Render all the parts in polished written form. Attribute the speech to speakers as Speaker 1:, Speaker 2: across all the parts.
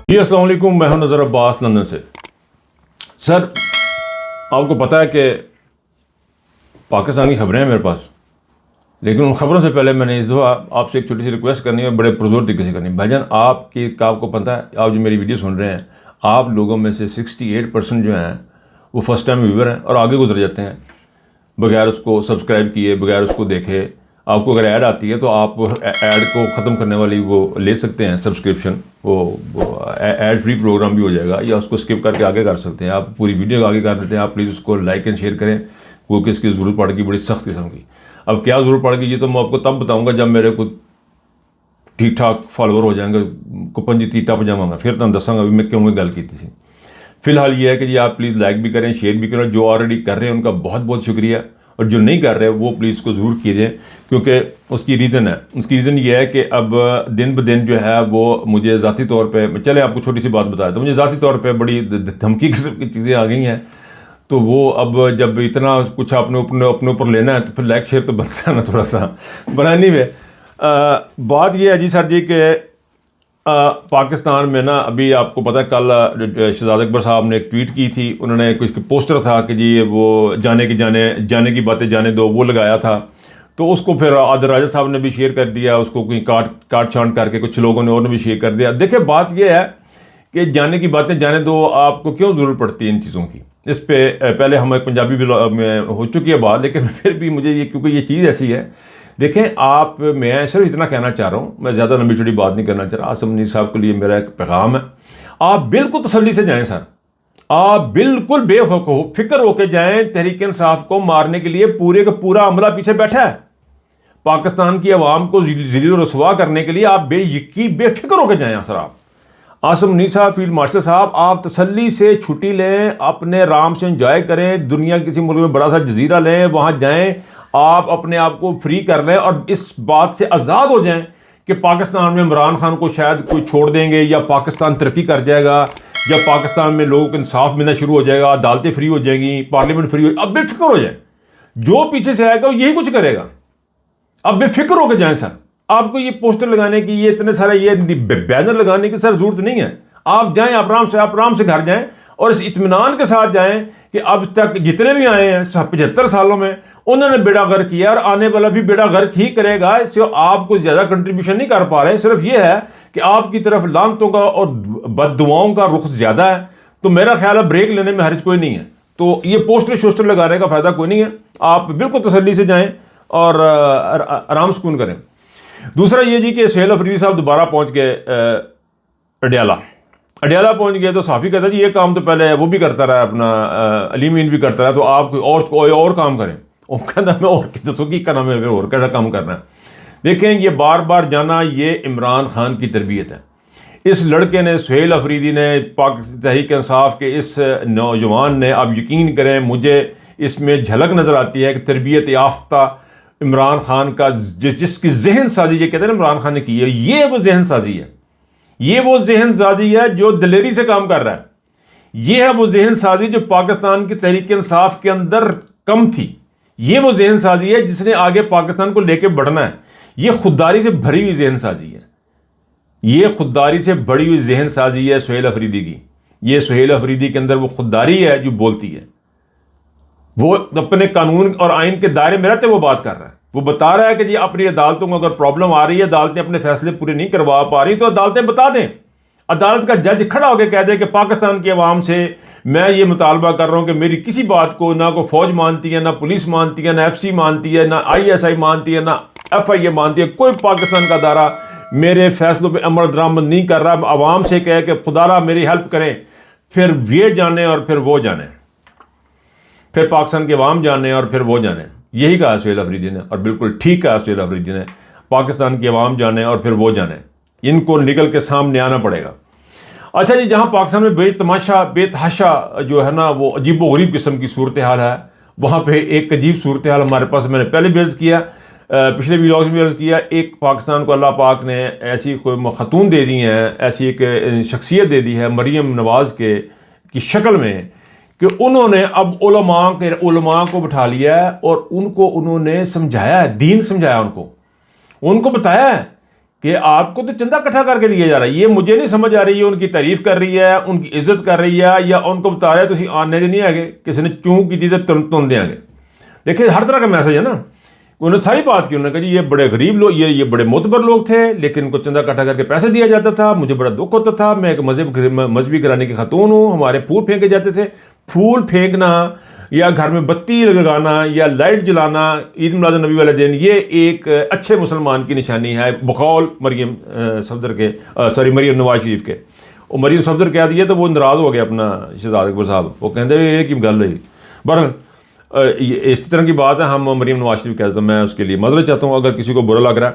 Speaker 1: جی السلام علیکم، میں ہوں نظر عباس لندن سے۔ سر آپ کو پتہ ہے کہ پاکستان کی خبریں ہیں میرے پاس، لیکن ان خبروں سے پہلے میں نے اس دفعہ آپ سے ایک چھوٹی سی ریکویسٹ کرنی ہے، بڑے پرزور طریقے سے کرنی ہے۔ بھائی جان آپ کو پتہ ہے، آپ جو میری ویڈیو سن رہے ہیں، آپ لوگوں میں سے 68% جو ہیں وہ فرسٹ ٹائم ویور ہیں اور آگے گزر جاتے ہیں بغیر اس کو سبسکرائب کیے، بغیر اس کو دیکھے۔ آپ کو اگر ایڈ آتی ہے تو آپ ایڈ کو ختم کرنے والی وہ لے سکتے ہیں سبسکرپشن، وہ ایڈ فری پروگرام بھی ہو جائے گا، یا اس کو اسکپ کر کے آگے کر سکتے ہیں۔ آپ پوری ویڈیو آگے کر دیتے ہیں، آپ پلیز اس کو لائک اینڈ شیئر کریں، کیونکہ اس کی ضرورت پڑے گی بڑی سخت قسم کی۔ اب کیا ضرورت پڑے گی یہ تو میں آپ کو تب بتاؤں گا جب میرے کو ٹھیک ٹھاک فالوور ہو جائیں گے، کپن جی تیٹا پجامہ میں، پھر تو دساں گا بھی میں کیوں گل کی تھی۔ فی الحال یہ ہے کہ جی آپ پلیز لائک بھی کریں، شیئر بھی کریں۔ جو آلریڈی کر رہے ہیں ان کا بہت بہت شکریہ، اور جو نہیں کر رہے وہ پلیز کو ضرور کیجیے، کیونکہ اس کی ریزن ہے۔ اس کی ریزن یہ ہے کہ اب دن بدن جو ہے وہ مجھے ذاتی طور پہ، چلے آپ کو چھوٹی سی بات بتایا تو مجھے ذاتی طور پہ بڑی دھمکی قسم کی چیزیں آ گئی ہیں، تو وہ اب جب اتنا کچھ اپنے اوپر لینا ہے تو پھر لائک شیئر تو بنتا ہے نا تھوڑا سا بنانی میں۔ بات یہ ہے جی سر جی کہ پاکستان میں نا ابھی آپ کو پتہ ہے کل شہزاد اکبر صاحب نے ایک ٹویٹ کی تھی، انہوں نے کچھ پوسٹر تھا کہ جی وہ جانے کی باتیں جانے دو، وہ لگایا تھا، تو اس کو پھر عادل راجہ صاحب نے بھی شیئر کر دیا، اس کو کوئی کاٹ چھانٹ کر کے کچھ لوگوں نے اور نے بھی شیئر کر دیا۔ دیکھیں بات یہ ہے کہ جانے کی باتیں جانے دو، آپ کو کیوں ضرورت پڑتی ہے ان چیزوں کی؟ اس پہ پہلے ہمیں پنجابی میں ہو چکی ہے بات، لیکن پھر بھی مجھے یہ، کیونکہ یہ چیز ایسی ہے، دیکھیں آپ، میں صرف اتنا کہنا چاہ رہا ہوں، میں زیادہ لمبی چوڑی بات نہیں کرنا چاہ رہا۔ عاصم منیر صاحب کے لیے میرا ایک پیغام ہے، آپ بالکل تسلی سے جائیں سر، آپ بالکل بے فکر ہو کے جائیں۔ تحریک انصاف کو مارنے کے لیے پورے کا پورا عملہ پیچھے بیٹھا ہے، پاکستان کی عوام کو ذلیل و رسوا کرنے کے لیے۔ آپ بے فکر ہو کے جائیں سر۔ آپ عاصم منیر صاحب، فیلڈ مارشل صاحب، آپ تسلی سے چھٹی لیں، اپنے آرام سے انجوائے کریں، دنیا کسی ملک میں بڑا سا جزیرہ لیں، وہاں جائیں، آپ اپنے آپ کو فری کر لیں اور اس بات سے آزاد ہو جائیں کہ پاکستان میں عمران خان کو شاید کوئی چھوڑ دیں گے، یا پاکستان ترقی کر جائے گا، یا پاکستان میں لوگوں کو انصاف ملنا شروع ہو جائے گا، عدالتیں فری ہو جائیں گی، پارلیمنٹ فری ہو جائے گی۔ اب بے فکر ہو جائیں، جو پیچھے سے آئے گا وہ یہی کچھ کرے گا۔ اب بے فکر ہو کے جائیں سر۔ آپ کو یہ پوسٹر لگانے کی، یہ اتنے سارے یہ بینر لگانے کی سر ضرورت نہیں ہے۔ آپ جائیں آرام سے گھر جائیں، اور اس اطمینان کے ساتھ جائیں کہ اب تک جتنے بھی آئے ہیں 75 سالوں میں، انہوں نے بیڑا غرق کیا، اور آنے والا بھی بیڑا غرق ہی کرے گا۔ اس سے آپ کو زیادہ کنٹریبیوشن نہیں کر پا رہے، صرف یہ ہے کہ آپ کی طرف لعنتوں کا اور بد دعاؤں کا رخ زیادہ ہے۔ تو میرا خیال ہے بریک لینے میں حرج کوئی نہیں ہے، تو یہ پوسٹر لگانے کا فائدہ کوئی نہیں ہے۔ آپ بالکل تسلی سے جائیں اور آرام سکون کریں۔ دوسرا یہ جی کہ سہیل افریدی صاحب دوبارہ پہنچ گئے اڈیالہ پہنچ گئے، تو صحافی کہتا ہے جی یہ کام تو پہلے وہ بھی کرتا رہا، اپنا علی مین بھی کرتا رہا، تو آپ کوئی اور کام کریں۔ وہ کہتا میں اور دسو کی کرنا، میں اور کیسا کام کرنا ہے۔ دیکھیں یہ بار بار جانا، یہ عمران خان کی تربیت ہے۔ اس لڑکے نے، سہیل افریدی نے، تحریک انصاف کے اس نوجوان نے، آپ یقین کریں مجھے اس میں جھلک نظر آتی ہے کہ تربیت یافتہ عمران خان کا، جس کی ذہن سازی یہ کہتے ہیں عمران خان نے کی ہے، یہ وہ ذہن سازی ہے، یہ وہ ذہن سازی ہے جو دلیری سے کام کر رہا ہے۔ یہ ہے وہ ذہن سازی جو پاکستان کی تحریک انصاف کے اندر کم تھی۔ یہ وہ ذہن سازی ہے جس نے آگے پاکستان کو لے کے بڑھنا ہے۔ یہ خودداری سے بھری ہوئی ذہن سازی ہے، یہ خودداری سے بڑی ہوئی ذہن سازی ہے سہیل افریدی کی۔ یہ سہیل افریدی کے اندر وہ خودداری ہے جو بولتی ہے۔ وہ اپنے قانون اور آئین کے دائرے میں رہتے وہ بات کر رہا ہے۔ وہ بتا رہا ہے کہ جی اپنی عدالتوں کو اگر پرابلم آ رہی ہے، عدالتیں اپنے فیصلے پورے نہیں کروا پا رہی، تو عدالتیں بتا دیں، عدالت کا جج کھڑا ہو کے کہہ دے کہ پاکستان کی عوام سے میں یہ مطالبہ کر رہا ہوں کہ میری کسی بات کو نہ کوئی فوج مانتی ہے، نہ پولیس مانتی ہے، نہ ایف سی مانتی ہے، نہ آئی ایس آئی مانتی ہے، نہ ایف آئی اے مانتی ہے، کوئی پاکستان کا ادارہ میرے فیصلوں پہ عمل درآمد نہیں کر رہا۔ عوام سے کہے کہ خدا را میری ہیلپ کریں، پھر یہ جانے اور پھر وہ جانے، پھر پاکستان کے عوام جانے اور پھر وہ جانے۔ یہی کہا سہیل افریدی نے، اور بالکل ٹھیک کہا سہیل افریدی نے، پاکستان کی عوام جانے اور پھر وہ جانے، ان کو نکل کے سامنے آنا پڑے گا۔ اچھا جی، جہاں پاکستان میں بے تحاشا جو ہے نا وہ عجیب و غریب قسم کی صورتحال ہے، وہاں پہ ایک عجیب صورتحال ہمارے پاس، میں نے پہلے بھی عرض کیا، پچھلے ویڈیوز میں عرض کیا، ایک پاکستان کو اللہ پاک نے ایسی کوئی خاتون دے دی ہیں، ایسی ایک شخصیت دے دی ہے مریم نواز کی شکل میں، کہ انہوں نے اب علماء کو بٹھا لیا ہے اور ان کو انہوں نے سمجھایا ہے، دین سمجھایا ان کو بتایا ہے کہ آپ کو تو چندہ اکٹھا کر کے دیا جا رہا ہے. یہ مجھے نہیں سمجھ آ رہی ہے ان کی تعریف کر رہی ہے, ان کی عزت کر رہی ہے, یا ان کو بتا رہا ہے تسی آنے دے نہیں آگے, کسی نے چون کی تھی تو تن دے آگے. دیکھیں ہر طرح کا میسج ہے نا. انہوں نے ساری بات کی, انہوں نے کہا جی یہ بڑے غریب لوگ, یہ بڑے معتبر لوگ تھے, لیکن ان کو چندہ اکٹھا کر کے پیسے دیا جاتا تھا, مجھے بڑا دکھ ہوتا تھا, میں ایک مذہبی گھرانے کی خاتون ہوں, ہمارے پھول پھینکے جاتے تھے. پھول پھینکنا یا گھر میں بتی لگانا یا لائٹ جلانا عید میلاد النبی والے دن, یہ ایک اچھے مسلمان کی نشانی ہے بقول مریم صفدر کے, مریم نواز شریف کے. اور مریم صفدر کہہ دیا تو وہ ناراض ہو گیا اپنا شہزاد اکبر صاحب, وہ کہتے ہیں یہ کی گل ہے. بہرحال اس طرح کی بات ہے, ہم مریم نواز شریف کہتے ہیں, میں اس کے لیے معذرت چاہتا ہوں اگر کسی کو برا لگ رہا ہے.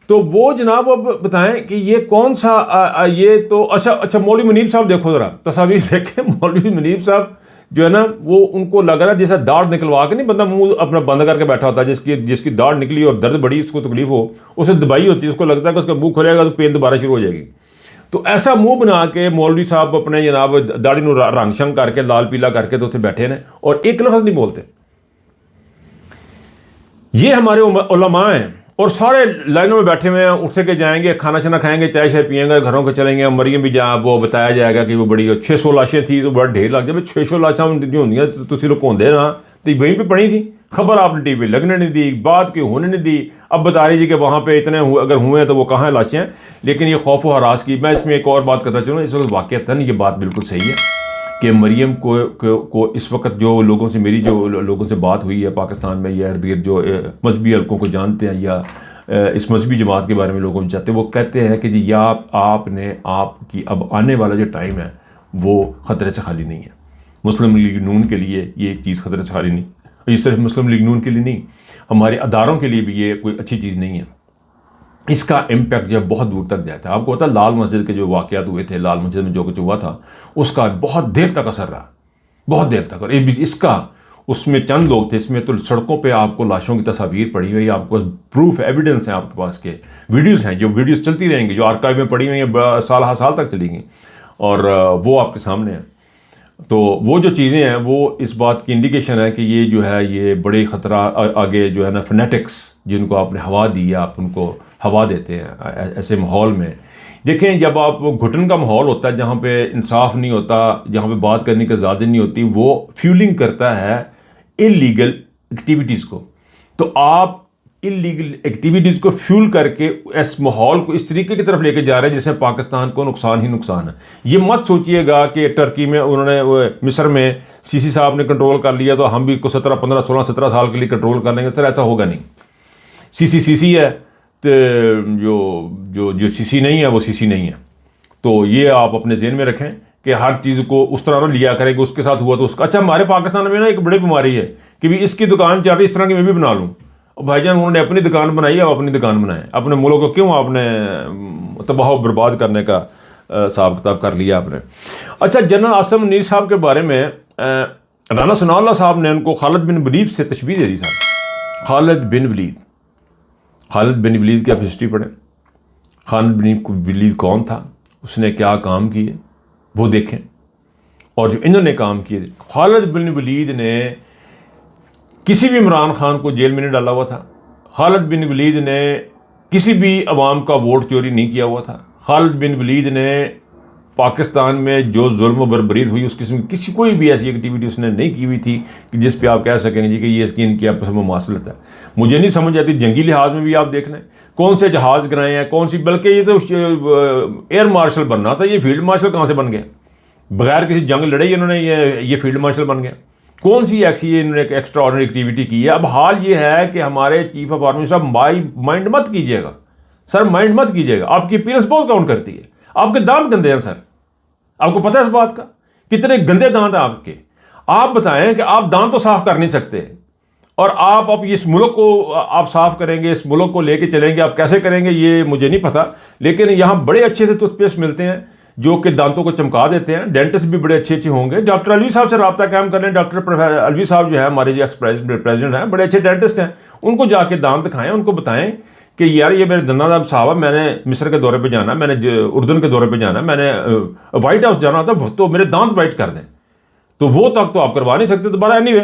Speaker 1: تو وہ جناب اب بتائیں کہ یہ کون سا یہ تو اچھا مولوی منیب صاحب دیکھو ذرا تصاویر دیکھیں. مولوی منیب صاحب جو ہے نا, وہ ان کو لگ رہا ہے جیسا داڑھ نکلوا کے نہیں بندہ منہ اپنا بند کر کے بیٹھا ہوتا ہے, جس کی داڑھ نکلی اور درد بڑی, اس کو تکلیف ہو, اسے دبائی ہوتی ہے, اس کو لگتا ہے کہ اس کا منہ کھلے گا تو پین دوبارہ شروع ہو جائے گی. تو ایسا منہ بنا کے مولوی صاحب اپنے جناب داڑھی نو رنگ شنگ کر کے لال پیلا کر کے تو اتنے بیٹھے ہیں اور ایک لفظ نہیں بولتے. یہ ہمارے علماء ہیں اور سارے لائنوں میں بیٹھے ہوئے ہیں, اٹھے کے جائیں گے, کھانا شانا کھائیں گے, چائے شائے پیئیں گے, گھروں کے چلیں گے. مریم بھی جہاں وہ بتایا جائے گا کہ وہ بڑی 600 لاشیں تھیں تو بڑا ڈھیر لگ جائے. 600 لاشیں جو ہوں تو تسی لوگ ہوندے نا تو وہیں پہ پڑی تھیں, خبر آپ نے ٹی وی لگنے نہیں دی, بات کی ہونے نہیں دی. اب بتا رہی جی کہ وہاں پہ اتنے اگر ہوئے ہیں تو وہ کہاں ہیں لاشیں ہیں. لیکن یہ خوف و ہراس کی, میں اس میں ایک اور بات کرتا چلوں, اس وقت واقعتاً یہ بات بالکل صحیح ہے کہ مریم کو اس وقت جو لوگوں سے میری جو لوگوں سے بات ہوئی ہے پاکستان میں یا ارد گرد جو مذہبی حلقوں کو جانتے ہیں یا اس مذہبی جماعت کے بارے میں لوگوں کو چاہتے ہیں, وہ کہتے ہیں کہ جی یا آپ کی اب آنے والا جو ٹائم ہے وہ خطرے سے خالی نہیں ہے. مسلم لیگ نون کے لیے یہ ایک چیز خطرے سے خالی نہیں, یہ صرف مسلم لیگ نون کے لیے نہیں, ہمارے اداروں کے لیے بھی یہ کوئی اچھی چیز نہیں ہے. اس کا امپیکٹ جو ہے بہت دور تک جاتا ہے. آپ کو پتا ہے لال مسجد کے جو واقعات ہوئے تھے, لال مسجد میں جو کچھ ہوا تھا, اس کا بہت دیر تک اثر رہا, بہت دیر تک. اور اس کا اس میں چند لوگ تھے, اس میں تو سڑکوں پہ آپ کو لاشوں کی تصاویر پڑی ہوئی, آپ کو پروف ایویڈنس ہیں آپ کے پاس کے ویڈیوز ہیں, جو ویڈیوز چلتی رہیں گی, جو آرکائیو میں پڑی ہوئی ہیں, سال ہر سال تک چلی گئیں, اور وہ آپ کے سامنے ہیں. تو وہ جو چیزیں ہیں وہ اس بات کی انڈیکیشن ہے کہ یہ جو ہے یہ بڑے خطرہ آگے جو ہے نا فنیٹکس جن کو آپ نے ہوا دی ہے, آپ ان کو ہوا دیتے ہیں ایسے ماحول میں. دیکھیں جب آپ گھٹن کا ماحول ہوتا ہے, جہاں پہ انصاف نہیں ہوتا, جہاں پہ بات کرنے کی آزادی نہیں ہوتی, وہ فیولنگ کرتا ہے انلیگل ایکٹیویٹیز کو. تو آپ انلیگل ایکٹیویٹیز کو فیول کر کے اس ماحول کو اس طریقے کی طرف لے کے جا رہے ہیں جس سے پاکستان کو نقصان ہی نقصان ہے. یہ مت سوچئے گا کہ ٹرکی میں انہوں نے مصر میں سی صاحب نے کنٹرول کر لیا تو ہم بھی کو 17 سال کے لیے کنٹرول کر لیں گے. سر ایسا ہوگا نہیں. سی ہے تو جو سی نہیں ہے وہ سی نہیں ہے. تو یہ آپ اپنے ذہن میں رکھیں کہ ہر چیز کو اس طرح نہ لیا کریں کہ اس کے ساتھ ہوا تو اس کا. اچھا ہمارے پاکستان میں نا ایک بڑی بیماری ہے کہ بھی اس کی دکان چل رہی, اس طرح کی میں بھی بنا لوں. بھائی جان انہوں نے اپنی دکان بنائی ہے, آپ اپنی دکان بنائیں. اپنے ملک کو کیوں آپ نے تباہ و برباد کرنے کا حساب کتاب کر لیا آپ نے. اچھا جنرل عاصم منیر صاحب کے بارے میں رانا ثناء اللہ صاحب نے ان کو خالد بن ولید سے تشبیہ دے دی صاحب. خالد بن ولید کی آپ ہسٹری پڑھیں. خالد بن ولید کون تھا, اس نے کیا کام کیے وہ دیکھیں, اور جو انہوں نے کام کیے. خالد بن ولید نے کسی بھی عمران خان کو جیل میں نہیں ڈالا ہوا تھا. خالد بن ولید نے کسی بھی عوام کا ووٹ چوری نہیں کیا ہوا تھا. خالد بن ولید نے پاکستان میں جو ظلم و بربریت ہوئی اس قسم کی کوئی بھی ایسی ایکٹیویٹی اس نے نہیں کی ہوئی تھی کہ جس پہ آپ کہہ سکیں جی کہ یہ اس کی ان کی آپس میں مماثلت ہے. مجھے نہیں سمجھ آتی. جنگی لحاظ میں بھی آپ دیکھ لیں کون سے جہاز گرائے ہیں, کون سی, بلکہ یہ تو ایئر مارشل بننا تھا, یہ فیلڈ مارشل کہاں سے بن گیا؟ بغیر کسی جنگ لڑے انہوں نے یہ فیلڈ مارشل بن گیا. کون سی ایسی انہوں نے ایک ایکسٹرا آرڈنری ایکٹیویٹی کی ہے؟ اب حال یہ ہے کہ ہمارے چیف آف آرمی صاحب مائنڈ مت کیجیے گا سر, مائنڈ مت کیجیے گا. آپ کی اپیرنس بہت کاؤنٹ کرتی ہے. آپ کے دانت گندے ہیں سر, آپ کو پتہ ہے اس بات کا کتنے گندے دانت ہیں آپ کے. آپ بتائیں کہ آپ دانت تو صاف کر نہیں سکتے, اور آپ اس ملک کو آپ صاف کریں گے, اس ملک کو لے کے چلیں گے, آپ کیسے کریں گے یہ مجھے نہیں پتا. لیکن یہاں بڑے اچھے سے ٹوتھ پیسٹ ملتے ہیں جو کہ دانتوں کو چمکا دیتے ہیں. ڈینٹسٹ بھی بڑے اچھے ہوں گے. ڈاکٹر الوی صاحب سے رابطہ قائم کر لیں. ڈاکٹر الوی صاحب جو ہے ہمارے جو ایکس پریزیڈنٹ ہیں, بڑے اچھے ڈینٹسٹ ہیں. ان کو جا کے دانت دکھائیں, ان کو بتائیں کہ یار یہ میرے دندان صاحب ہے, میں نے مصر کے دورے پہ جانا, میں نے اردن کے دورے پہ جانا, میں نے وائٹ ہاؤس جانا تھا, تو میرے دانت وائٹ کر دیں. تو وہ تک تو آپ کروا نہیں سکتے دوبارہ. اینی وے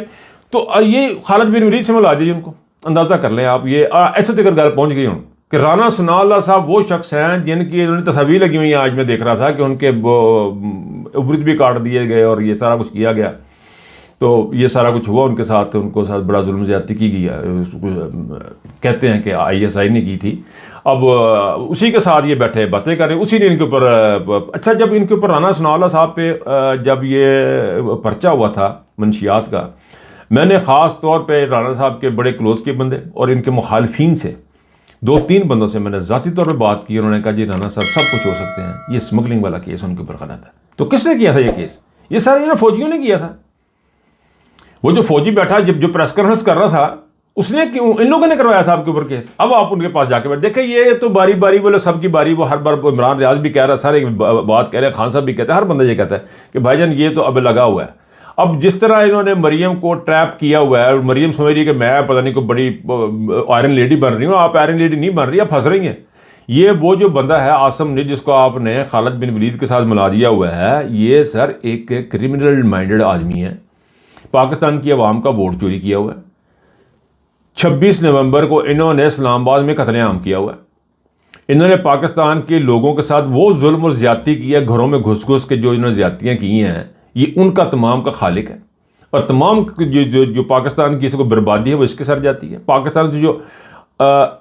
Speaker 1: تو یہ خالد بن ولید سے ملا دیجیے, ان کو اندازہ کر لیں آپ. یہ ایتھے تک گل پہنچ گئی ہوں. کہ رانا ثناء اللہ صاحب وہ شخص ہیں جن کی انہوں نے تصاویر لگی ہوئی ہیں. آج میں دیکھ رہا تھا کہ ان کے عبرت بھی کاٹ دیے گئے اور یہ سارا کچھ کیا گیا. تو یہ سارا کچھ ہوا ان کے ساتھ بڑا ظلم زیادتی کی گئی ہے. کہتے ہیں کہ ISI نے کی تھی. اب اسی کے ساتھ یہ بیٹھے باتیں کر رہے ہیں, اسی نے ان کے اوپر اچھا جب ان کے اوپر رانا ثناء اللہ صاحب پہ جب یہ پرچہ ہوا تھا منشیات کا, میں نے خاص طور پہ رانا صاحب کے بڑے کلوز کے بندے اور ان کے مخالفین سے 2-3 بندوں سے میں نے ذاتی طور پہ بات کی. انہوں نے کہا جی رانا صاحب سب کچھ ہو سکتے ہیں, یہ اسمگلنگ والا کیس ان کے اوپر غلط ہے. تو کس نے کیا تھا یہ کیس؟ یہ سارے فوجیوں نے کیا تھا. وہ جو فوجی بیٹھا جو پریس کانفرنس کر رہا تھا اس نے کیوں, ان لوگوں نے کروایا تھا آپ کے اوپر کیس. اب آپ ان کے پاس جا کے بیٹھ دیکھیں, یہ تو باری باری بولے سب کی باری. وہ ہر بار عمران ریاض بھی کہہ رہا ہے, سارے بات کہہ رہے ہیں, خان صاحب بھی کہتے ہیں, ہر بندہ یہ کہتا ہے کہ بھائی جان یہ تو اب لگا ہوا ہے. اب جس طرح انہوں نے مریم کو ٹریپ کیا ہوا ہے اور مریم سمجھ رہی ہے کہ میں پتہ نہیں کوئی بڑی آئرن لیڈی بن رہی ہوں, آپ آئرن لیڈی نہیں بن رہی, آپ پھنس رہی ہیں. یہ وہ جو بندہ ہے عاصم نے, جس کو آپ نے خالد بن ولید کے ساتھ ملا دیا ہوا ہے, یہ سر ایک کرمنل مائنڈڈ آدمی ہے. پاکستان کی عوام کا ووٹ چوری کیا ہوا ہے. 26 نومبر کو انہوں نے اسلام آباد میں قتل عام کیا ہوا ہے. انہوں نے پاکستان کے لوگوں کے ساتھ وہ ظلم اور زیادتی کی ہے, گھروں میں گھس گھس کے جو انہوں نے زیادتیاں کی ہیں, یہ ان کا تمام کا خالق ہے. اور تمام جو پاکستان کی اس کو بربادی ہے وہ اس کے سر جاتی ہے. پاکستان سے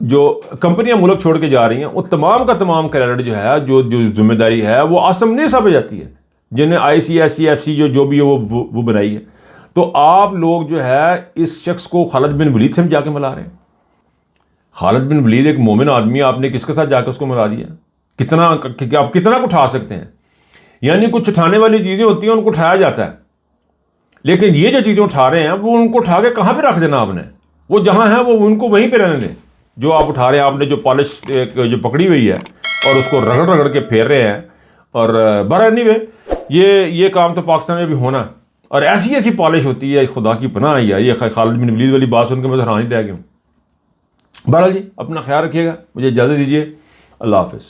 Speaker 1: جو کمپنیاں ملک چھوڑ کے جا رہی ہیں, وہ تمام کا تمام کریڈٹ جو ہے, جو ذمہ داری ہے, وہ عاصم نے صاحب جاتی ہے, جنہیں ICSC جو بھی ہے وہ بنائی ہے. تو آپ لوگ جو ہے اس شخص کو خالد بن ولید سے جا کے ملا رہے ہیں. خالد بن ولید ایک مومن آدمی, آپ نے کس کے ساتھ جا کے اس کو ملا دیا؟ آپ کتنا کو اٹھا سکتے ہیں؟ یعنی کچھ اٹھانے والی چیزیں ہوتی ہیں, ان کو اٹھایا جاتا ہے, لیکن یہ جو چیزیں اٹھا رہے ہیں وہ ان کو اٹھا کے کہاں پہ رکھ دینا آپ نے؟ وہ جہاں ہیں وہ ان کو وہیں پہ رہنے دیں. جو آپ اٹھا رہے ہیں, آپ نے جو پالش جو پکڑی ہوئی ہے اور اس کو رگڑ رگڑ کے پھیر رہے ہیں. اور برانی وے یہ کام تو پاکستان میں بھی ہونا, اور ایسی پالش ہوتی ہے, خدا کی پناہ. یہ خالد بن ولید والی بات سن کے میں حیران ہی رہ گیا ہوں. بہرحال جی اپنا خیال رکھیے گا, مجھے اجازت دیجیے, اللہ حافظ.